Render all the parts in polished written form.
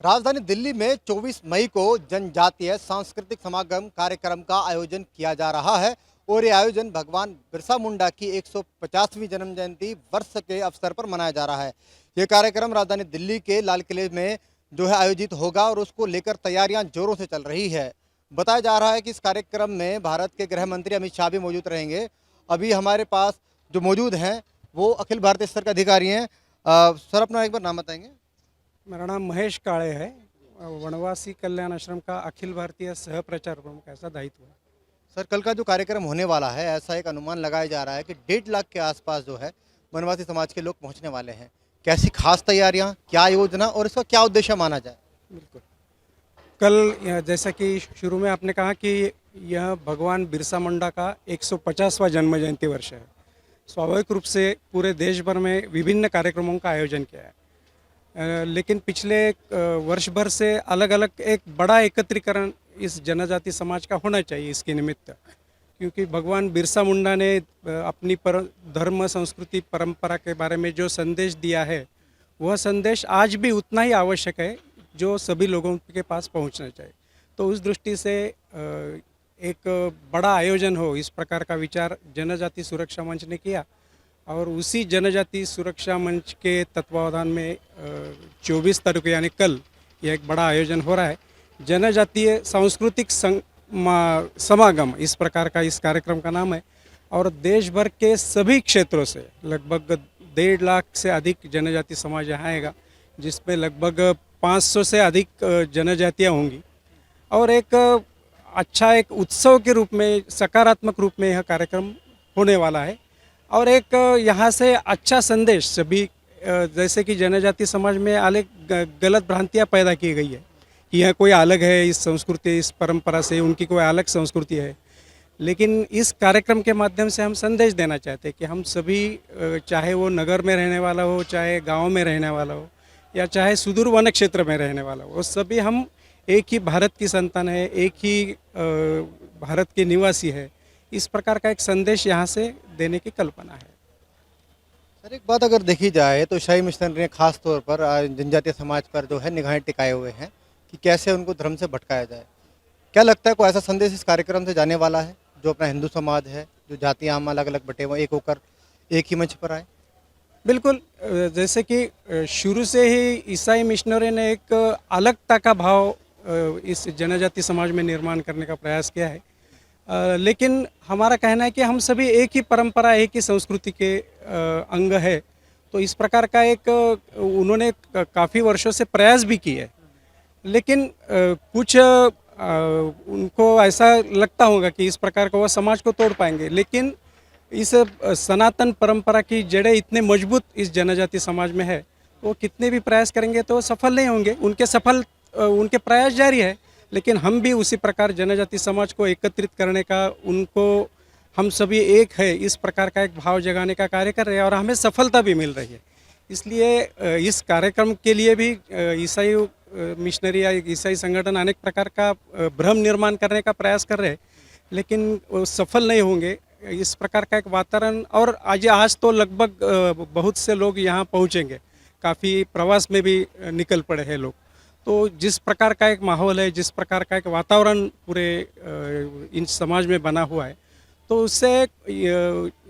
राजधानी दिल्ली में 24 मई को जनजातीय सांस्कृतिक समागम कार्यक्रम का आयोजन किया जा रहा है और ये आयोजन भगवान बिरसा मुंडा की 150वीं जन्म जयंती वर्ष के अवसर पर मनाया जा रहा है। ये कार्यक्रम राजधानी दिल्ली के लाल किले में जो है आयोजित होगा और उसको लेकर तैयारियां जोरों से चल रही है। बताया जा रहा है कि इस कार्यक्रम में भारत के गृह मंत्री अमित शाह भी मौजूद रहेंगे। अभी हमारे पास जो मौजूद हैं वो अखिल भारतीय स्तर के अधिकारी हैं। सर, अपना एक बार नाम बताएंगे। मेरा नाम महेश काळे है। वनवासी कल्याण आश्रम का अखिल भारतीय सह प्रचार प्रमुख ऐसा दायित्व है। सर, कल का जो कार्यक्रम होने वाला है, ऐसा एक अनुमान लगाया जा रहा है कि 1.5 लाख के आसपास जो है वनवासी समाज के लोग पहुंचने वाले हैं। कैसी खास तैयारियां, क्या योजना और इसका क्या उद्देश्य माना जाए? बिल्कुल। कल जैसा कि शुरू में आपने कहा कि यह भगवान बिरसा मुंडा का 150वां जन्म जयंती वर्ष है। स्वाभाविक रूप से पूरे देश भर में विभिन्न कार्यक्रमों का आयोजन किया है। लेकिन पिछले वर्ष भर से अलग अलग एक बड़ा एकत्रीकरण इस जनजाति समाज का होना चाहिए इसके निमित्त, क्योंकि भगवान बिरसा मुंडा ने अपनी धर्म संस्कृति परंपरा के बारे में जो संदेश दिया है, वह संदेश आज भी उतना ही आवश्यक है जो सभी लोगों के पास पहुंचना चाहिए। तो उस दृष्टि से एक बड़ा आयोजन हो, इस प्रकार का विचार जनजाति सुरक्षा मंच ने किया और उसी जनजाति सुरक्षा मंच के तत्वावधान में 24 तारीख को यानी कल यह एक बड़ा आयोजन हो रहा है। जनजातीय सांस्कृतिक समागम इस प्रकार का इस कार्यक्रम का नाम है और देश भर के सभी क्षेत्रों से लगभग 1.5 लाख से अधिक जनजाति समाज यहाँ आएगा, जिसमें लगभग 500 से अधिक जनजातियाँ होंगी और एक अच्छा एक उत्सव के रूप में, सकारात्मक रूप में यह कार्यक्रम होने वाला है। और एक यहाँ से अच्छा संदेश सभी, जैसे कि जनजाति समाज में अलग गलत भ्रांतियाँ पैदा की गई है कि यह कोई अलग है इस संस्कृति, इस परंपरा से, उनकी कोई अलग संस्कृति है। लेकिन इस कार्यक्रम के माध्यम से हम संदेश देना चाहते हैं कि हम सभी, चाहे वो नगर में रहने वाला हो, चाहे गांव में रहने वाला हो या चाहे सुदूर वन क्षेत्र में रहने वाला हो, वो सभी हम एक ही भारत की संतान है, एक ही भारत के निवासी है। इस प्रकार का एक संदेश यहाँ से देने की कल्पना है। सर, एक बात अगर देखी जाए तो शाही मिशन ने खास तौर पर जनजातीय समाज पर जो है निगाहें टिकाए हुए हैं कि कैसे उनको धर्म से भटकाया जाए। क्या लगता है कोई ऐसा संदेश इस कार्यक्रम से जाने वाला है जो अपना हिंदू समाज है, जो जातियाँ हम अलग अलग बटे हुए एक होकर एक ही मंच पर आए? बिल्कुल। जैसे कि शुरू से ही ईसाई मिशनरी ने एक अलगता का भाव इस जनजाति समाज में निर्माण करने का प्रयास किया है। लेकिन हमारा कहना है कि हम सभी एक ही परंपरा, एक ही संस्कृति के अंग है। तो इस प्रकार का एक उन्होंने काफ़ी वर्षों से प्रयास भी किए है। लेकिन कुछ उनको ऐसा लगता होगा कि इस प्रकार का वह समाज को तोड़ पाएंगे, लेकिन इस सनातन परंपरा की जड़ें इतने मजबूत इस जनजाति समाज में है, वो कितने भी प्रयास करेंगे तो सफल नहीं होंगे। उनके प्रयास जारी है, लेकिन हम भी उसी प्रकार जनजाति समाज को एकत्रित करने का, उनको हम सभी एक है इस प्रकार का एक भाव जगाने का कार्य कर रहे हैं और हमें सफलता भी मिल रही है। इसलिए इस कार्यक्रम के लिए भी ईसाई मिशनरी या ईसाई संगठन अनेक प्रकार का भ्रम निर्माण करने का प्रयास कर रहे हैं, लेकिन वो सफल नहीं होंगे। इस प्रकार का एक वातावरण, और आज तो लगभग बहुत से लोग यहाँ पहुँचेंगे, काफ़ी प्रवास में भी निकल पड़े हैं लोग। तो जिस प्रकार का एक माहौल है, जिस प्रकार का एक वातावरण पूरे इन समाज में बना हुआ है, तो उससे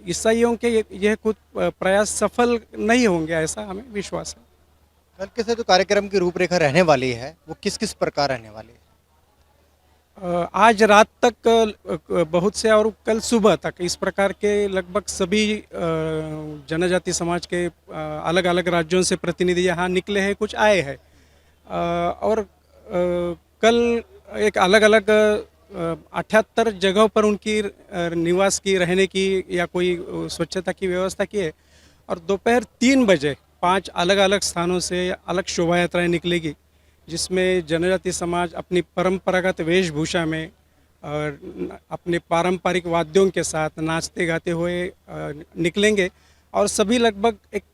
ईसाइयों के यह कुछ प्रयास सफल नहीं होंगे, ऐसा हमें विश्वास है। कल के से जो कार्यक्रम की रूपरेखा रहने वाली है वो किस किस प्रकार रहने वाली है? आज रात तक बहुत से और कल सुबह तक इस प्रकार के लगभग सभी जनजाति समाज के अलग अलग राज्यों से प्रतिनिधि यहाँ निकले हैं, कुछ आए हैं। और कल एक अलग अलग 78 जगहों पर उनकी निवास की, रहने की या कोई स्वच्छता की व्यवस्था की है। और दोपहर 3 बजे 5 अलग अलग स्थानों से अलग शोभा यात्राएँ निकलेगी, जिसमें जनजाति समाज अपनी परंपरागत वेशभूषा में और अपने पारंपरिक वाद्यों के साथ नाचते गाते हुए निकलेंगे और सभी लगभग एक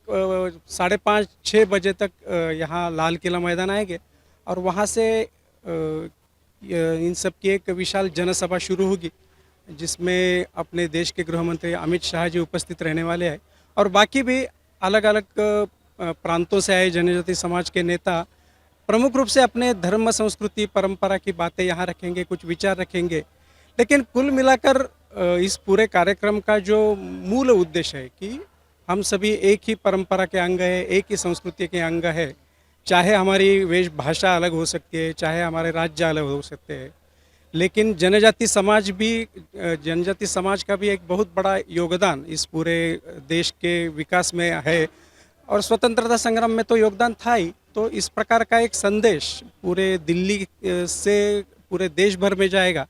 5:30-6 बजे तक यहाँ लाल किला मैदान आएंगे और वहाँ से इन सब की एक विशाल जनसभा शुरू होगी, जिसमें अपने देश के गृह मंत्री अमित शाह जी उपस्थित रहने वाले हैं और बाकी भी अलग अलग प्रांतों से आए जनजाति समाज के नेता प्रमुख रूप से अपने धर्म संस्कृति परंपरा की बातें यहाँ रखेंगे, कुछ विचार रखेंगे। लेकिन कुल मिलाकर इस पूरे कार्यक्रम का जो मूल उद्देश्य है कि हम सभी एक ही परंपरा के अंग है, एक ही संस्कृति के अंग है। चाहे हमारी वेशभाषा अलग हो सकती है, चाहे हमारे राज्य अलग हो सकते हैं, लेकिन जनजाति समाज का भी एक बहुत बड़ा योगदान इस पूरे देश के विकास में है। और स्वतंत्रता संग्राम में तो योगदान था ही, तो इस प्रकार का एक संदेश पूरे दिल्ली से पूरे देश भर में जाएगा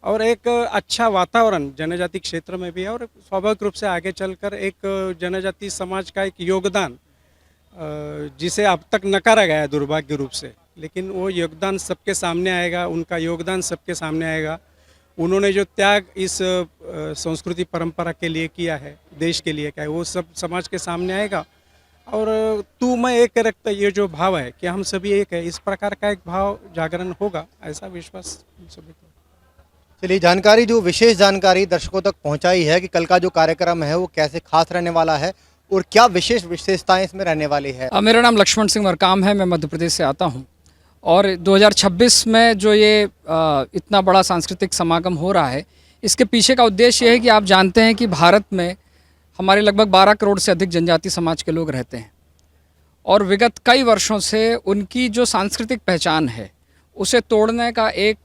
और एक अच्छा वातावरण जनजाति क्षेत्र में भी है। और स्वाभाविक रूप से आगे चलकर एक जनजाति समाज का एक योगदान जिसे अब तक नकारा गया है दुर्भाग्य रूप से, लेकिन वो योगदान सबके सामने आएगा, उनका योगदान सबके सामने आएगा। उन्होंने जो त्याग इस संस्कृति परंपरा के लिए किया है, देश के लिए किया है, वो सब समाज के सामने आएगा। और तू मैं एक रखता, ये जो भाव है कि हम सभी एक है, इस प्रकार का एक भाव जागरण होगा, ऐसा विश्वास हम सभी को। चलिए, जानकारी जो विशेष जानकारी दर्शकों तक पहुंचाई है कि कल का जो कार्यक्रम है वो कैसे खास रहने वाला है और क्या विशेष विशेषताएं इसमें रहने वाली है। मेरा नाम लक्ष्मण सिंह मरकाम है, मैं मध्य प्रदेश से आता हूं। और 2026 में जो ये इतना बड़ा सांस्कृतिक समागम हो रहा है, इसके पीछे का उद्देश्य ये है कि आप जानते हैं कि भारत में हमारे लगभग 12 करोड़ से अधिक जनजाति समाज के लोग रहते हैं और विगत कई वर्षों से उनकी जो सांस्कृतिक पहचान है उसे तोड़ने का एक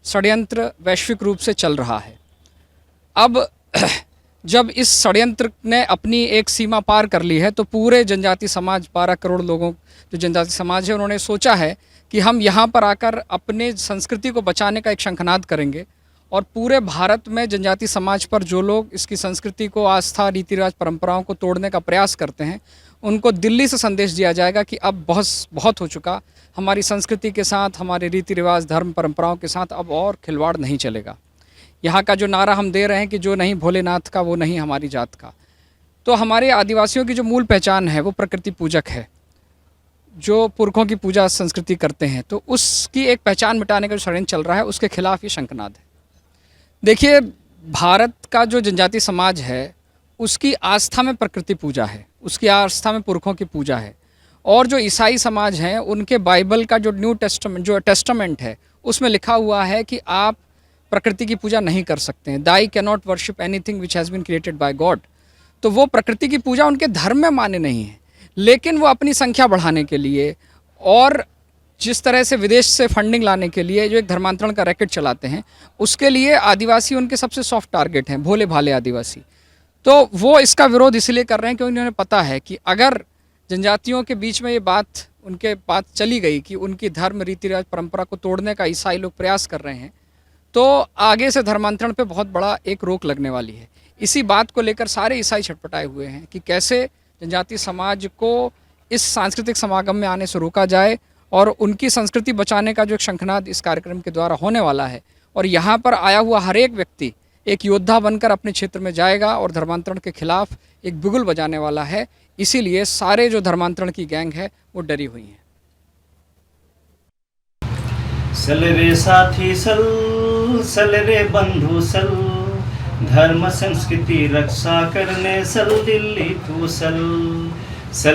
षड्यंत्र वैश्विक रूप से चल रहा है। अब जब इस षड्यंत्र ने अपनी एक सीमा पार कर ली है तो पूरे जनजाति समाज, 12 करोड़ लोगों जो जनजाति समाज है, उन्होंने सोचा है कि हम यहाँ पर आकर अपने संस्कृति को बचाने का एक शंखनाद करेंगे और पूरे भारत में जनजाति समाज पर जो लोग इसकी संस्कृति को, आस्था, रीति रिवाज, परंपराओं को तोड़ने का प्रयास करते हैं, उनको दिल्ली से संदेश दिया जाएगा कि अब बहुत हो चुका, हमारी संस्कृति के साथ, हमारे रीति रिवाज, धर्म, परंपराओं के साथ अब और खिलवाड़ नहीं चलेगा। यहाँ का जो नारा हम दे रहे हैं कि जो नहीं भोलेनाथ का वो नहीं हमारी जात का, तो हमारे आदिवासियों की जो मूल पहचान है वो प्रकृति पूजक है, जो पुरखों की पूजा संस्कृति करते हैं, तो उसकी एक पहचान मिटाने का जो षड्यंत्र चल रहा है उसके खिलाफ ये शंखनाद है। देखिए, भारत का जो जनजाति समाज है उसकी आस्था में प्रकृति पूजा है, उसकी आस्था में पुरखों की पूजा है। और जो ईसाई समाज हैं उनके बाइबल का जो न्यू टेस्टामेंट, जो टेस्टामेंट है, उसमें लिखा हुआ है कि आप प्रकृति की पूजा नहीं कर सकते हैं। They can not worship anything which has been created by God. तो वो प्रकृति की पूजा उनके धर्म में मान्य नहीं है, लेकिन वो अपनी संख्या बढ़ाने के लिए और जिस तरह से विदेश से फंडिंग लाने के लिए जो एक धर्मांतरण का रैकेट चलाते हैं, उसके लिए आदिवासी उनके सबसे सॉफ्ट टारगेट हैं, भोले भाले आदिवासी। तो वो इसका विरोध इसलिए कर रहे हैं क्योंकि उन्हें पता है कि अगर जनजातियों के बीच में ये बात चली गई कि उनकी धर्म, रीति रिवाज, परंपरा को तोड़ने का ईसाई लोग प्रयास कर रहे हैं, तो आगे से धर्मांतरण पे बहुत बड़ा एक रोक लगने वाली है। इसी बात को लेकर सारे ईसाई छटपटाए हुए हैं कि कैसे जनजाति समाज को इस सांस्कृतिक समागम में आने से रोका जाए और उनकी संस्कृति बचाने का जो एक शंखनाद इस कार्यक्रम के द्वारा होने वाला है। और यहाँ पर आया हुआ हर एक व्यक्ति एक योद्धा बनकर अपने क्षेत्र में जाएगा और धर्मांतरण के खिलाफ एक बिगुल बजाने वाला है। इसीलिए सारे जो धर्मांतरण की गैंग है वो डरी हुई है। सल रे साथी सल रे बंधु सल, धर्म संस्कृति रक्षा करने सल दिल्ली तू सल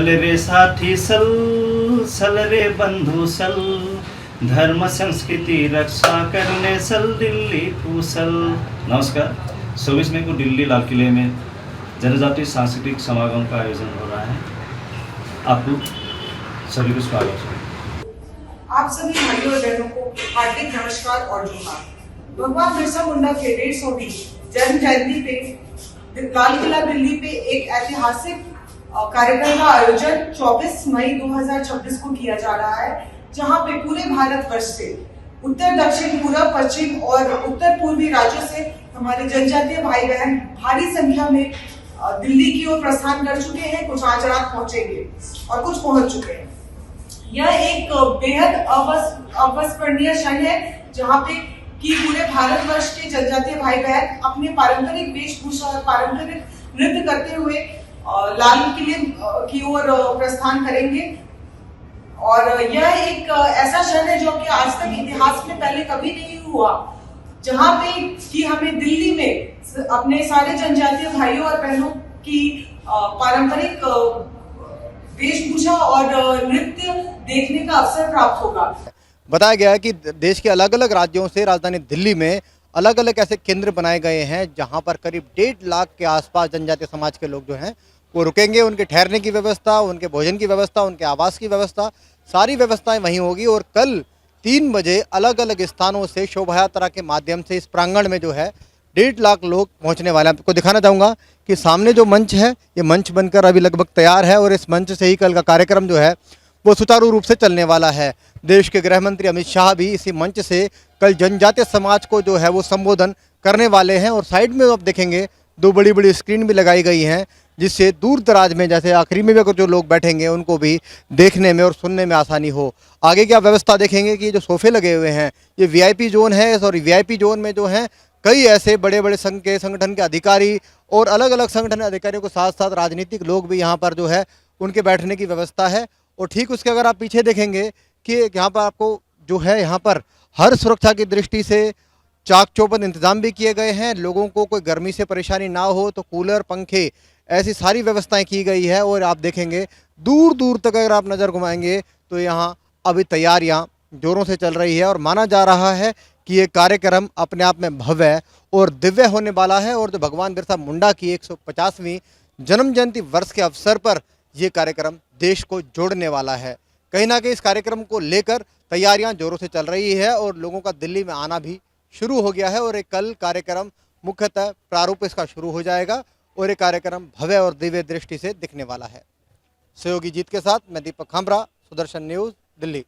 रे साथी सल रे बंधु सल, धर्म संस्कृति रक्षा करने सल दिल्ली तू सल। नमस्कार, 24 मई को दिल्ली लाल किले में जनजातीय सांस्कृतिक समागम का आयोजन हो रहा है। आपको सभी को स्वागत है। आप सभी भाइयों और बहनों को हार्दिक नमस्कार और जोहार। भगवान बिरसा मुंडा के 150वीं जन्म जयंती पे लाल किला दिल्ली पे एक ऐतिहासिक कार्यक्रम का आयोजन 24 मई 2026 को किया जा रहा है, जहां पे पूरे भारतवर्ष से उत्तर, दक्षिण, पूर्व, पश्चिम और उत्तर पूर्वी राज्यों से हमारे जनजातीय भाई बहन भारी संख्या में दिल्ली की ओर प्रस्थान कर चुके हैं। कुछ आज रात पहुंचेंगे और कुछ पहुंच चुके हैं। यह एक बेहद अविस्मरणीय क्षण है जहां पे कि पूरे भारतवर्ष के जनजातीय भाई बहन अपने पारंपरिक वेशभूषा और पारंपरिक नृत्य करते हुए लाल किले की ओर प्रस्थान करेंगे। और यह एक ऐसा क्षण है जो कि आज तक इतिहास में पहले कभी नहीं हुआ, जहां पे कि हमें दिल्ली में अपने सारे जनजातीय भाइयों और बहनों की पारंपरिक वेशभूषा और नृत्य देखने का अवसर प्राप्त होगा। बताया गया है कि देश के अलग अलग राज्यों से राजधानी दिल्ली में अलग अलग ऐसे केंद्र बनाए गए हैं जहां पर करीब 1.5 लाख के आसपास जनजातीय समाज के लोग जो हैं वो रुकेंगे। उनके ठहरने की व्यवस्था, उनके भोजन की व्यवस्था, उनके आवास की व्यवस्था, सारी व्यवस्थाएं वहीं होगी। और कल 3 बजे अलग अलग स्थानों से शोभा यात्रा के माध्यम से इस प्रांगण में जो है 1.5 लाख लोग पहुंचने वाले हैं। आपको दिखाना चाहूँगा कि सामने जो मंच है ये मंच बनकर अभी लगभग तैयार है और इस मंच से ही कल का कार्यक्रम जो है वो सुचारू रूप से चलने वाला है। देश के गृह मंत्री अमित शाह भी इसी मंच से कल जनजातीय समाज को जो है वो संबोधन करने वाले हैं। और साइड में आप देखेंगे 2 बड़ी बड़ी स्क्रीन भी लगाई गई हैं जिससे दूर दराज में जैसे आखिरी में भी अगर जो लोग बैठेंगे उनको भी देखने में और सुनने में आसानी हो। आगे की आप व्यवस्था देखेंगे कि जो सोफे लगे हुए हैं ये वीआईपी जोन है और वीआईपी जोन में जो है कई ऐसे बड़े बड़े संघ के संगठन के अधिकारी और अलग अलग संगठन अधिकारियों के साथ साथ राजनीतिक लोग भी यहाँ पर जो है उनके बैठने की व्यवस्था है। और ठीक उसके अगर आप पीछे देखेंगे कि यहाँ पर आपको जो है यहाँ पर हर सुरक्षा की दृष्टि से चाक चौबंद इंतजाम भी किए गए हैं। लोगों को कोई गर्मी से परेशानी ना हो तो कूलर, पंखे, ऐसी सारी व्यवस्थाएं की गई है। और आप देखेंगे दूर दूर तक अगर आप नज़र घुमाएंगे तो यहाँ अभी तैयारियां जोरों से चल रही है और माना जा रहा है कि ये कार्यक्रम अपने आप में भव्य और दिव्य होने वाला है। और जो भगवान बिरसा मुंडा की 150वीं जन्म जयंती वर्ष के अवसर पर ये कार्यक्रम देश को जोड़ने वाला है। कहीं ना कहीं इस कार्यक्रम को लेकर तैयारियां जोरों से चल रही है और लोगों का दिल्ली में आना भी शुरू हो गया है। और एक कल कार्यक्रम मुख्यतः प्रारूप इसका शुरू हो जाएगा और ये कार्यक्रम भव्य और दिव्य दृष्टि से दिखने वाला है। सहयोगी जीत के साथ मैं दीपक खामरा, सुदर्शन न्यूज़, दिल्ली।